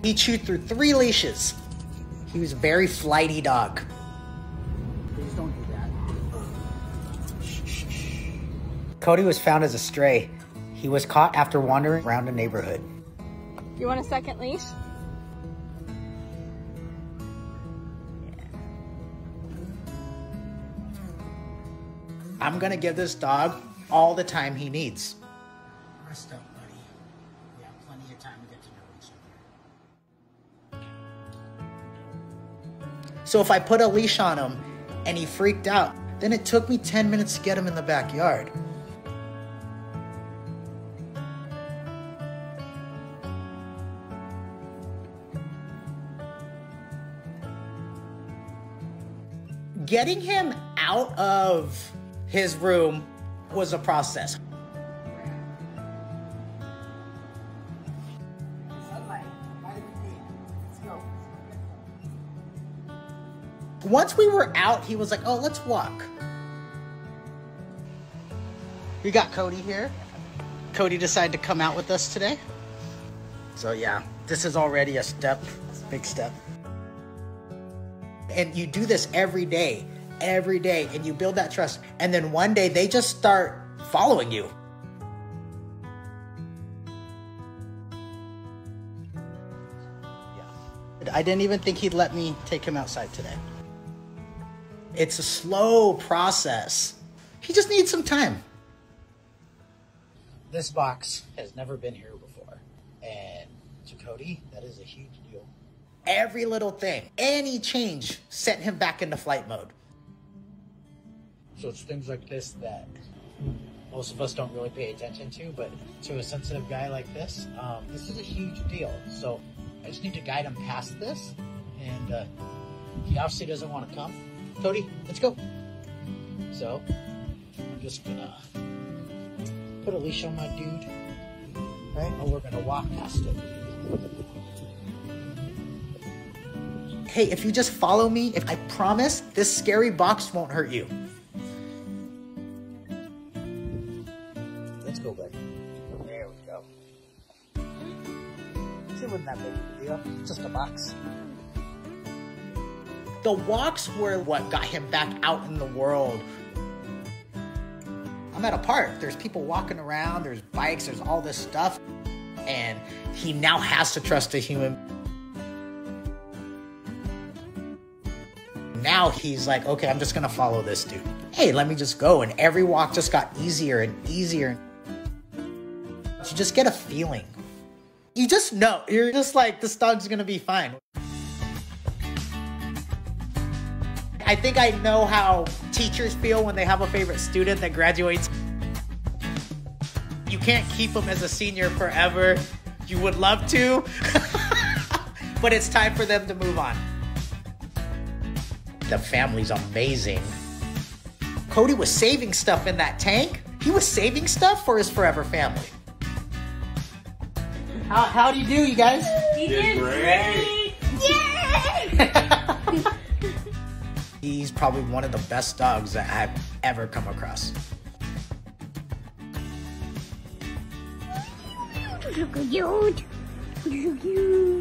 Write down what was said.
He chewed through 3 leashes. He was a very flighty dog. Please don't do that. Cody was found as a stray. He was caught after wandering around a neighborhood. You want a second leash? I'm gonna give this dog all the time he needs. Rest up, buddy. We have plenty of time to get to know each other. So if I put a leash on him and he freaked out, then it took me 10 minutes to get him in the backyard. Getting him out of his room was a process. Once we were out, he was like, oh, let's walk. We got Cody here. Cody decided to come out with us today. So yeah, this is already a step, big step. And you do this every day, and you build that trust. And then one day they just start following you. Yeah. I didn't even think he'd let me take him outside today. It's a slow process. He just needs some time. This box has never been here before. And to Cody, that is a huge deal. Every little thing, any change sent him back into flight mode. So it's things like this that most of us don't really pay attention to, but to a sensitive guy like this, this is a huge deal. So I just need to guide him past this, and he obviously doesn't want to come. Cody, let's go. So I'm just gonna put a leash on my dude, right? And we're gonna walk past it. Hey, if you just follow me, I promise this scary box won't hurt you. Let's go, buddy. There we go. See, it wasn't that big of a deal. Just a box. The walks were what got him back out in the world. I'm at a park. There's people walking around. There's bikes. There's all this stuff. And he now has to trust a human. Now he's like, okay, I'm just gonna follow this dude. Hey, let me just go. And every walk just got easier and easier. You just get a feeling. You just know. You're just like, this dog's gonna be fine. I think I know how teachers feel when they have a favorite student that graduates. You can't keep them as a senior forever. You would love to, but it's time for them to move on. The family's amazing. Cody was saving stuff in that tank. He was saving stuff for his forever family. How do you do, you guys? You did great! Yay! He's probably one of the best dogs that I've ever come across. So cute. So cute.